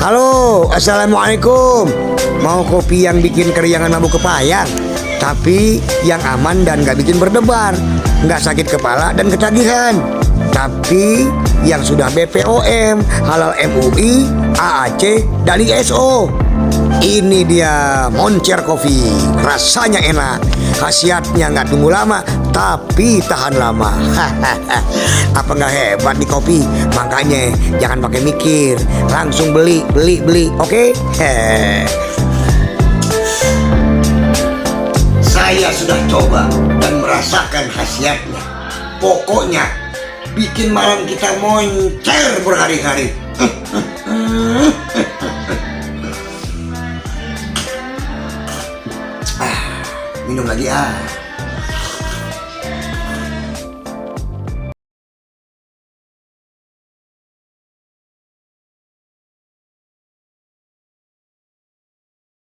Halo, assalamualaikum. Mau kopi yang bikin keriangan mabuk kepayang, tapi yang aman dan gak bikin berdebar, gak sakit kepala dan ketagihan, tapi yang sudah BPOM, halal MUI, AAC, dan ISO. Ini dia Moncer Coffee. Rasanya enak, khasiatnya nggak tunggu lama, tapi tahan lama. Apa nggak hebat nih kopi? Makanya jangan pakai mikir, langsung beli, oke? Saya sudah coba dan merasakan khasiatnya. Pokoknya bikin malam kita moncer berhari-hari. Minum lagi